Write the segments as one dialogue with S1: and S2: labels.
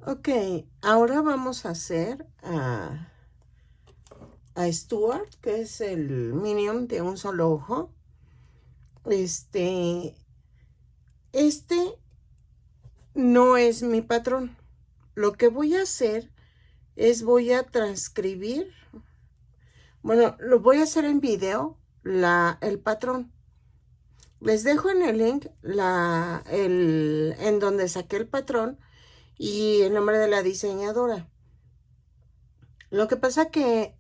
S1: Ok, ahora vamos a hacer a Stuart, que es el Minion de un solo ojo. Este, este no es mi patrón. Lo que voy a hacer es voy a transcribir, bueno, lo voy a hacer en video, el patrón. Les dejo en el link en donde saqué el patrón y el nombre de la diseñadora. Lo que pasa que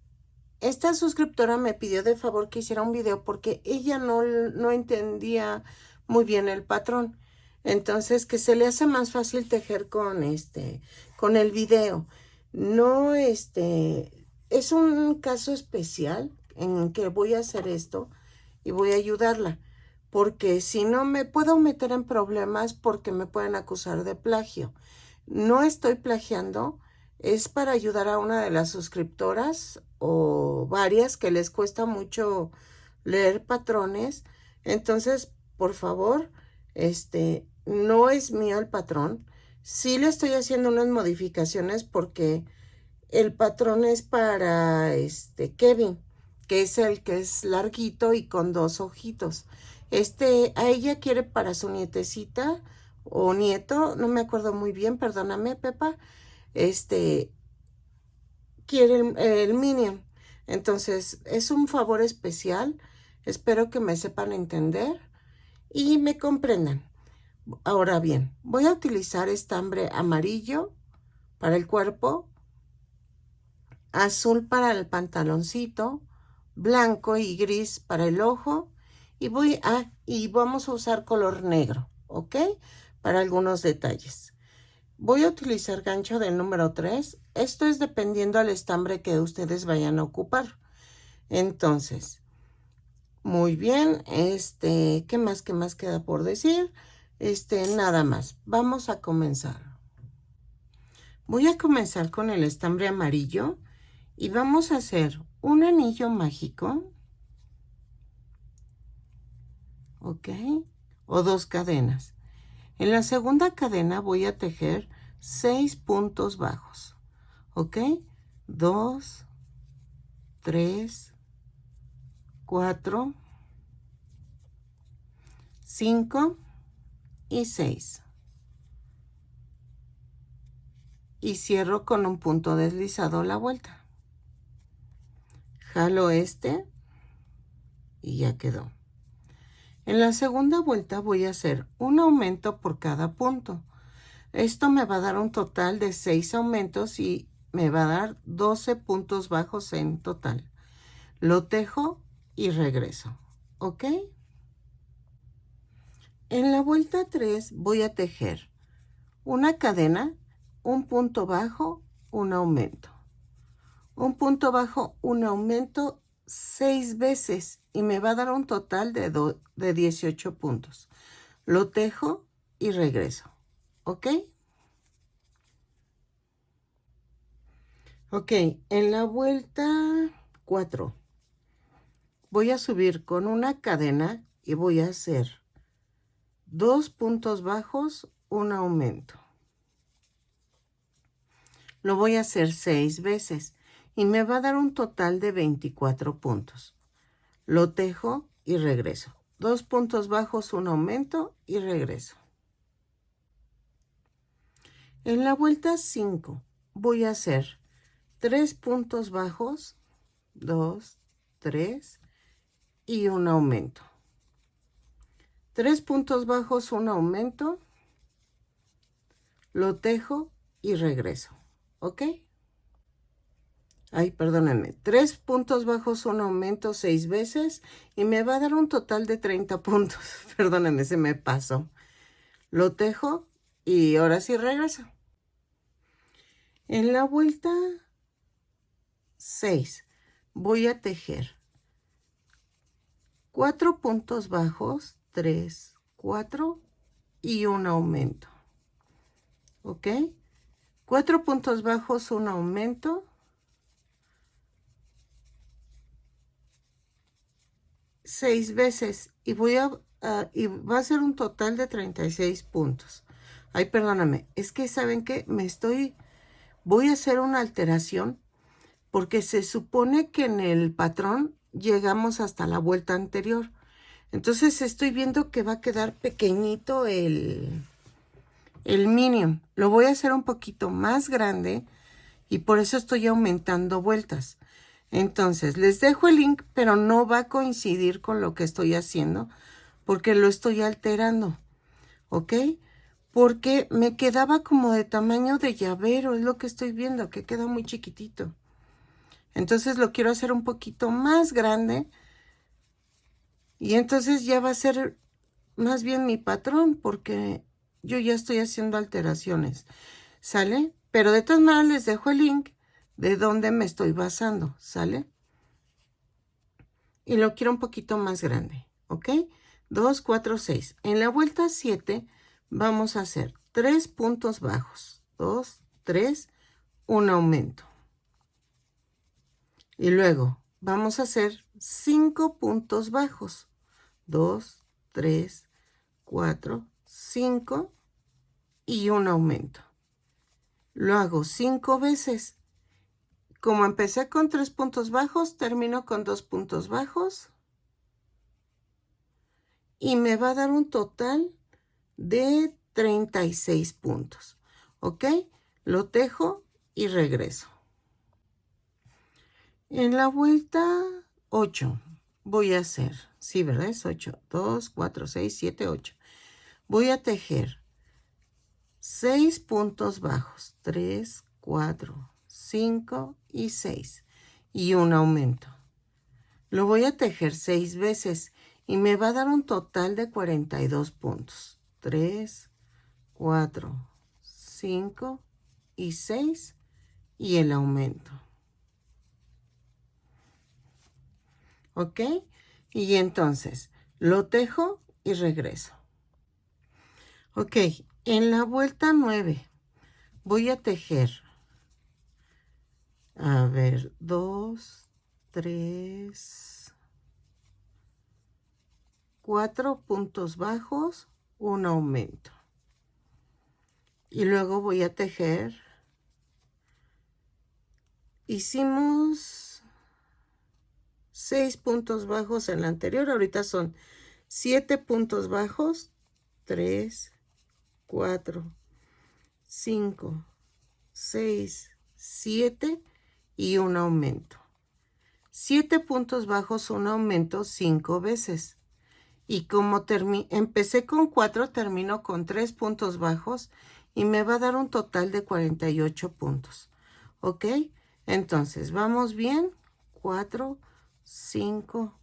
S1: esta suscriptora me pidió de favor que hiciera un video porque ella no entendía muy bien el patrón. Entonces, que se le hace más fácil tejer con el video. No, es un caso especial en que voy a hacer esto y voy a ayudarla. Porque si no me puedo meter en problemas porque me pueden acusar de plagio. No estoy plagiando, es para ayudar a una de las suscriptoras o varias que les cuesta mucho leer patrones. Entonces, por favor, no es mío el patrón. Sí le estoy haciendo unas modificaciones porque el patrón es para Kevin, que es el que es larguito y con dos ojitos. A ella quiere para su nietecita o nieto, no me acuerdo muy bien, perdóname, Pepa. Este quiere el Minion. Entonces, es un favor especial. Espero que me sepan entender y me comprendan. Ahora bien, voy a utilizar estambre amarillo para el cuerpo, azul para el pantaloncito, blanco y gris para el ojo y vamos a usar color negro, ¿ok? Para algunos detalles. Voy a utilizar gancho del número 3. Esto es dependiendo al estambre que ustedes vayan a ocupar. Entonces, muy bien, qué más queda por decir? Nada más. Vamos a comenzar. Voy a comenzar con el estambre amarillo y vamos a hacer un anillo mágico, ¿ok? O dos cadenas. En la segunda cadena voy a tejer 6 puntos bajos, ¿ok? 2, 3, 4, 5 y 6. Y cierro con un punto deslizado la vuelta. Jalo y ya quedó. En la segunda vuelta voy a hacer un aumento por cada punto. Esto me va a dar un total de 6 aumentos y me va a dar 12 puntos bajos en total. Lo tejo y regreso, ¿ok? En la vuelta 3 voy a tejer una cadena, un punto bajo, un aumento. Un punto bajo, un aumento 6 veces y me va a dar un total de 18 puntos. Lo tejo y regreso, ¿ok? Ok, en la vuelta 4 voy a subir con una cadena y voy a hacer 2 puntos bajos, un aumento. Lo voy a hacer 6 veces y me va a dar un total de 24 puntos. Lo tejo y regreso. 2 puntos bajos, un aumento y regreso. En la vuelta 5 voy a hacer 3 puntos bajos, 2, 3 y un aumento. 3 puntos bajos, un aumento, lo tejo y regreso, ¿ok? Ay, perdónenme, 3 puntos bajos, un aumento 6 veces y me va a dar un total de 30 puntos. Perdónenme, se me pasó. Lo tejo y ahora sí regreso. En la vuelta 6 voy a tejer 4 puntos bajos, 3, 4 y un aumento, ¿ok? 4 puntos bajos, un aumento, 6 veces y y va a ser un total de 36 puntos. Ay, perdóname, es que ¿saben qué? Voy a hacer una alteración porque se supone que en el patrón llegamos hasta la vuelta anterior. Entonces estoy viendo que va a quedar pequeñito el Minion. Lo voy a hacer un poquito más grande y por eso estoy aumentando vueltas. Entonces les dejo el link, pero no va a coincidir con lo que estoy haciendo porque lo estoy alterando, ¿ok? Porque me quedaba como de tamaño de llavero, es lo que estoy viendo, que queda muy chiquitito. Entonces lo quiero hacer un poquito más grande y entonces ya va a ser más bien mi patrón porque yo ya estoy haciendo alteraciones, ¿sale? Pero de todas maneras les dejo el link de donde me estoy basando, ¿sale? Y lo quiero un poquito más grande, ¿ok? 2, 4, 6. En la vuelta 7 vamos a hacer 3 puntos bajos. 2, 3, un aumento. Y luego vamos a hacer 5 puntos bajos. 2, 3, 4, 5 y un aumento. Lo hago 5 veces. Como empecé con 3 puntos bajos, termino con 2 puntos bajos. Y me va a dar un total de 36 puntos. ¿Ok? Lo tejo y regreso. En la vuelta 8 voy a hacer, sí, ¿verdad? Es 8, 2, 4, 6, 7, 8. Voy a tejer 6 puntos bajos, 3, 4, 5 y 6. Y un aumento. Lo voy a tejer 6 veces y me va a dar un total de 42 puntos. 3, 4, 5 y 6 y el aumento. ¿Ok? Y entonces lo tejo y regreso. Ok, en la vuelta 9 voy a tejer, a ver, 2, 3, 4 puntos bajos, un aumento. Y luego voy a tejer, hicimos 6 puntos bajos en la anterior, ahorita son 7 puntos bajos, 3, 4, 5, 6, 7 y un aumento. 7 puntos bajos, un aumento 5 veces. Y como empecé con 4, termino con 3 puntos bajos y me va a dar un total de 48 puntos. ¿Ok? Entonces, ¿vamos bien? 4, 5,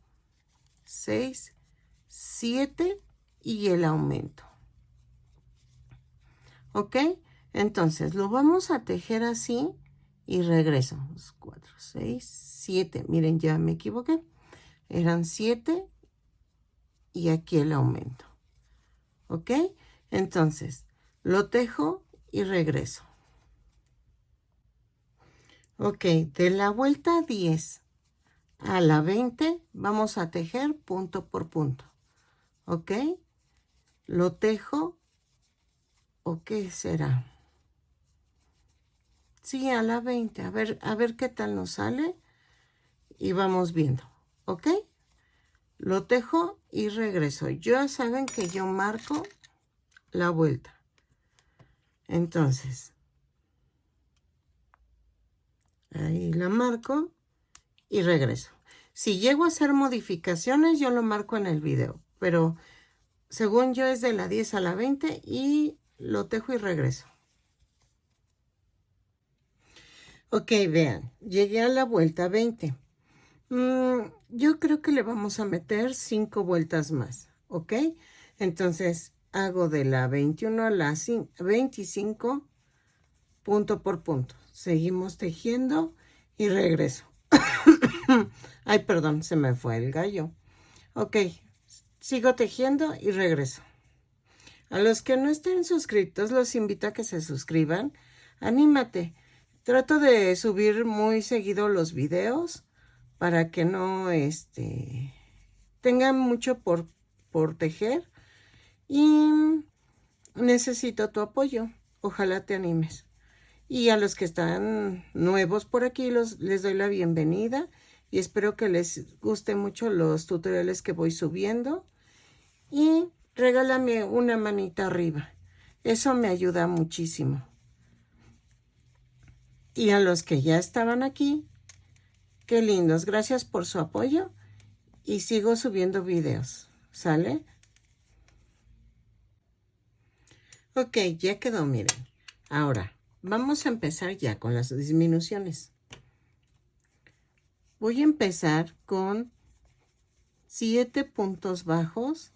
S1: 6, 7 y el aumento. ¿Ok? Entonces, lo vamos a tejer así y regreso. 4, 6, 7. Miren, ya me equivoqué. Eran 7 y aquí el aumento. ¿Ok? Entonces, lo tejo y regreso. Ok, de la vuelta 10 a la 20 vamos a tejer punto por punto. ¿Ok? Lo tejo, ¿o qué será? Sí, a la 20. A ver qué tal nos sale. Y vamos viendo. ¿Ok? Lo tejo y regreso. Ya saben que yo marco la vuelta. Entonces, ahí la marco y regreso. Si llego a hacer modificaciones, yo lo marco en el video. Pero según yo es de la 10 a la 20 y lo tejo y regreso. Ok, vean, llegué a la vuelta 20. Yo creo que le vamos a meter 5 vueltas más, ¿ok? Entonces hago de la 21 a la 25, punto por punto. Seguimos tejiendo y regreso. Ay, perdón, se me fue el gallo. Ok, sigo tejiendo y regreso. A los que no estén suscritos, los invito a que se suscriban. Anímate. Trato de subir muy seguido los videos para que no tengan mucho por tejer. Y necesito tu apoyo. Ojalá te animes. Y a los que están nuevos por aquí, les doy la bienvenida y espero que les guste mucho los tutoriales que voy subiendo. Y regálame una manita arriba. Eso me ayuda muchísimo. Y a los que ya estaban aquí, qué lindos. Gracias por su apoyo y sigo subiendo videos. ¿Sale? Ok, ya quedó, miren. Ahora, vamos a empezar ya con las disminuciones. Voy a empezar con 7 puntos bajos.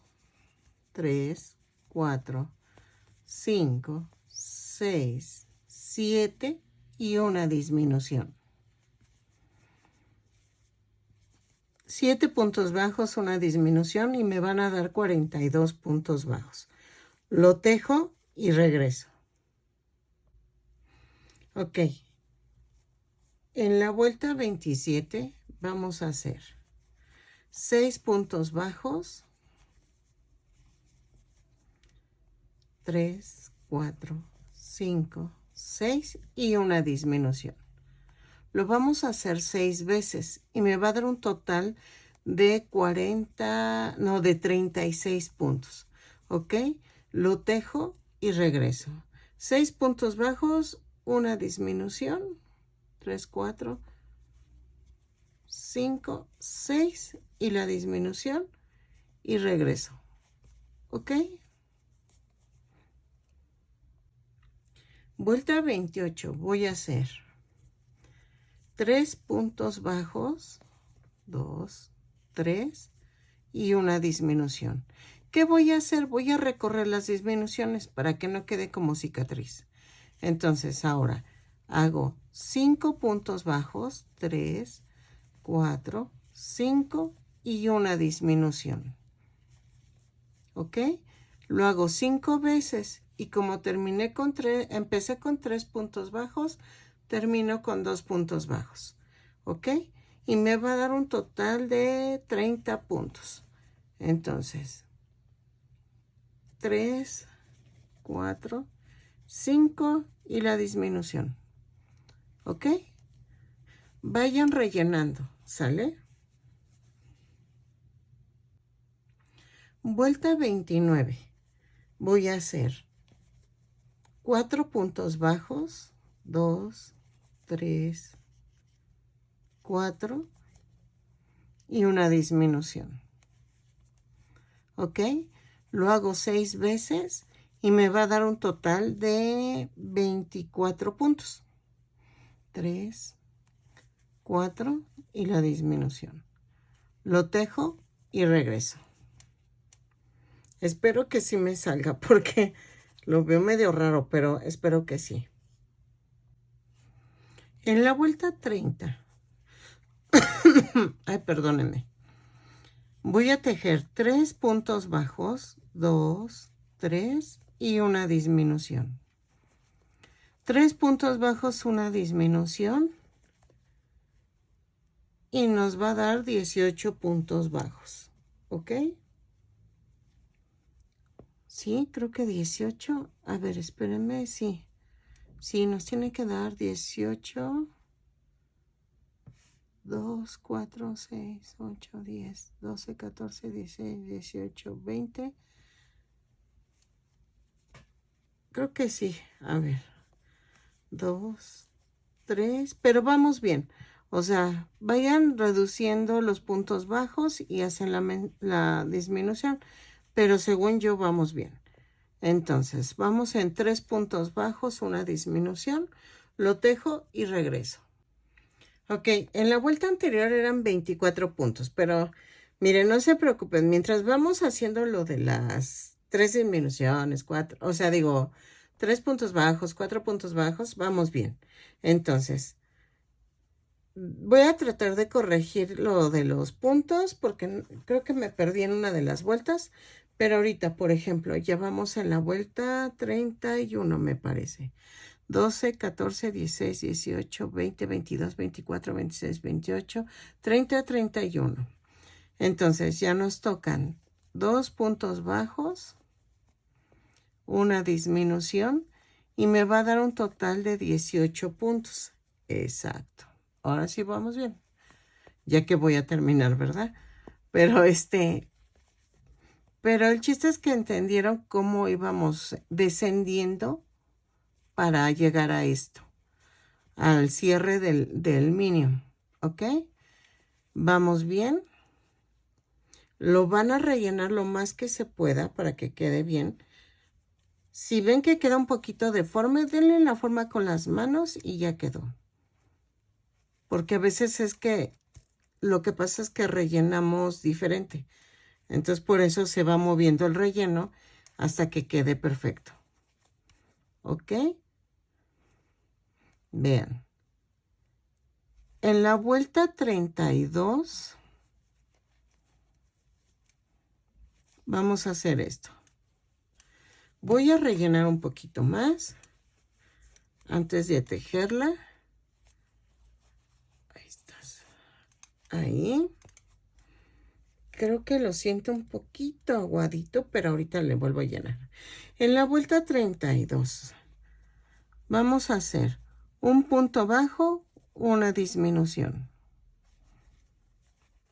S1: 3, 4, 5, 6, 7 y una disminución. 7 puntos bajos, una disminución y me van a dar 42 puntos bajos. Lo tejo y regreso. Ok. En la vuelta 27 vamos a hacer 6 puntos bajos, 3, 4, 5, 6 y una disminución. Lo vamos a hacer 6 veces y me va a dar un total de 36 puntos. ¿Ok? Lo tejo y regreso. 6 puntos bajos, una disminución. 3, 4, 5, 6 y la disminución y regreso. ¿Ok? Vuelta 28. Voy a hacer 3 puntos bajos, 2, 3 y una disminución. ¿Qué voy a hacer? Voy a recorrer las disminuciones para que no quede como cicatriz. Entonces ahora hago 5 puntos bajos, 3, 4, 5 y una disminución. ¿Ok? Lo hago 5 veces y como terminé con 3, empecé con 3 puntos bajos, termino con 2 puntos bajos. ¿Ok? Y me va a dar un total de 30 puntos. Entonces, 3, 4, 5 y la disminución. ¿Ok? Vayan rellenando, ¿sale? Vuelta 29. Voy a hacer 4 puntos bajos, 2, 3, 4 y una disminución. ¿Ok? Lo hago 6 veces y me va a dar un total de 24 puntos. 3, 4 y la disminución. Lo tejo y regreso. Espero que sí me salga porque lo veo medio raro, pero espero que sí. En la vuelta 30. Ay, perdónenme. Voy a tejer 3 puntos bajos, 2, 3 y una disminución. 3 puntos bajos, una disminución. Y nos va a dar 18 puntos bajos. ¿Ok? Sí, creo que 18. A ver, espérenme, sí. Sí, nos tiene que dar 18. 2, 4, 6, 8, 10, 12, 14, 16, 18, 20. Creo que sí. A ver. 2, 3. Pero vamos bien. O sea, vayan reduciendo los puntos bajos y hacen la disminución. Pero según yo vamos bien. Entonces, vamos en 3 puntos bajos, una disminución. Lo tejo y regreso. Ok, en la vuelta anterior eran 24 puntos, pero miren, no se preocupen, mientras vamos haciendo lo de las 3 disminuciones, 4, o sea, digo, 3 puntos bajos, 4 puntos bajos, vamos bien. Entonces, voy a tratar de corregir lo de los puntos porque creo que me perdí en una de las vueltas, pero ahorita, por ejemplo, ya vamos en la vuelta 31, me parece. 12, 14, 16, 18, 20, 22, 24, 26, 28, 30, 31. Entonces ya nos tocan 2 puntos bajos, una disminución y me va a dar un total de 18 puntos. Exacto. Ahora sí vamos bien. Ya que voy a terminar, ¿verdad? Pero pero el chiste es que entendieron cómo íbamos descendiendo para llegar a esto, al cierre del minion, ¿ok? Vamos bien. Lo van a rellenar lo más que se pueda para que quede bien. Si ven que queda un poquito deforme, denle la forma con las manos y ya quedó. Porque a veces es que lo que pasa es que rellenamos diferente. Entonces por eso se va moviendo el relleno hasta que quede perfecto. ¿Ok? Vean. En la vuelta 32 vamos a hacer esto. Voy a rellenar un poquito más antes de tejerla. Ahí estás. Ahí. Creo que lo siento un poquito aguadito, pero ahorita le vuelvo a llenar. En la vuelta 32 vamos a hacer un punto bajo, una disminución.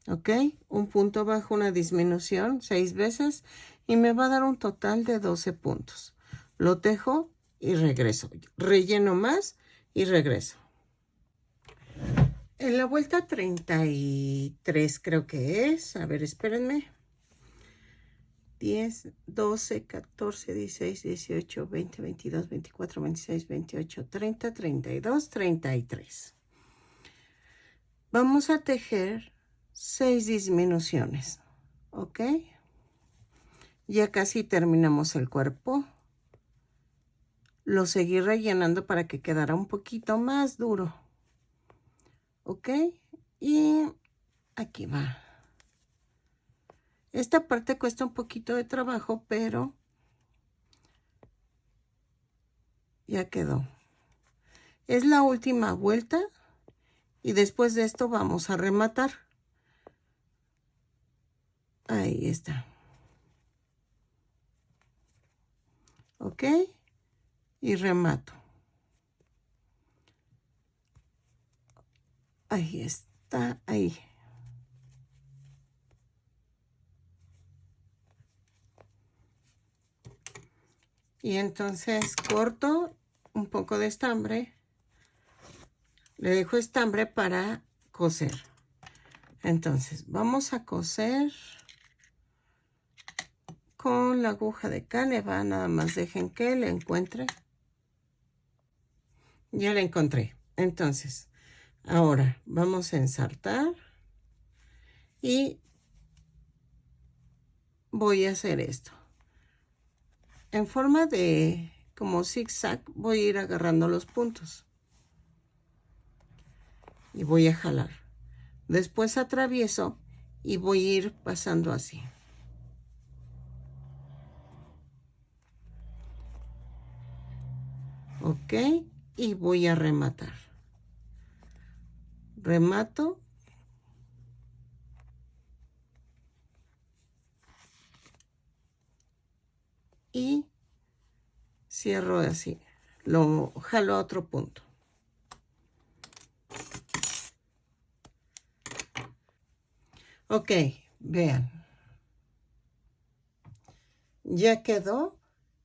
S1: ¿Ok? Un punto bajo, una disminución 6 veces y me va a dar un total de 12 puntos. Lo tejo y regreso. Relleno más y regreso. En la vuelta 33 creo que es. A ver, espérenme. 10, 12, 14, 16, 18, 20, 22, 24, 26, 28, 30, 32, 33. Vamos a tejer 6 disminuciones, ¿ok? Ya casi terminamos el cuerpo. Lo seguí rellenando para que quedara un poquito más duro, ¿ok? Y aquí va. Esta parte cuesta un poquito de trabajo, pero ya quedó. Es la última vuelta y después de esto vamos a rematar. Ahí está. ¿Ok? Y remato. Ahí está, ahí. Y entonces corto un poco de estambre. Le dejo estambre para coser. Entonces vamos a coser con la aguja de Caneva. Nada más dejen que la encuentre. Ya la encontré. Entonces, ahora vamos a ensartar. Y voy a hacer esto. En forma de como zigzag voy a ir agarrando los puntos. Y voy a jalar. Después atravieso y voy a ir pasando así. Ok, y voy a rematar. Remato. Y cierro así. Lo jalo a otro punto. Ok, vean. Ya quedó.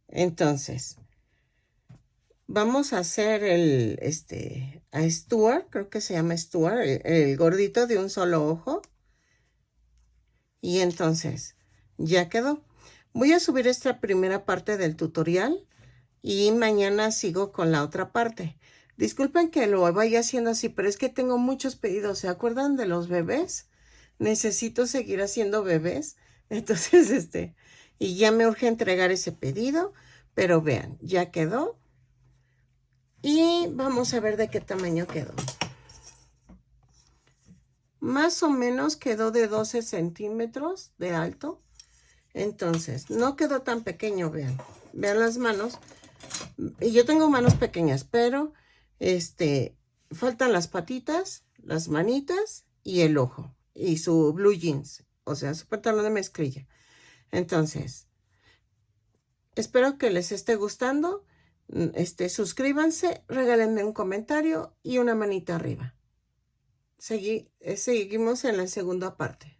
S1: Entonces, vamos a hacer a Stuart, creo que se llama Stuart, el gordito de un solo ojo. Y entonces, ya quedó. Voy a subir esta primera parte del tutorial y mañana sigo con la otra parte. Disculpen que lo vaya haciendo así, pero es que tengo muchos pedidos. ¿Se acuerdan de los bebés? Necesito seguir haciendo bebés. Entonces, y ya me urge entregar ese pedido, pero vean, ya quedó. Y vamos a ver de qué tamaño quedó. Más o menos quedó de 12 centímetros de alto. Entonces, no quedó tan pequeño, vean. Vean las manos. Y yo tengo manos pequeñas, pero faltan las patitas, las manitas y el ojo. Y su blue jeans, o sea, su pantalón de mezclilla. Entonces, Espero que les esté gustando. Suscríbanse, regálenme un comentario y una manita arriba. Seguimos en la segunda parte.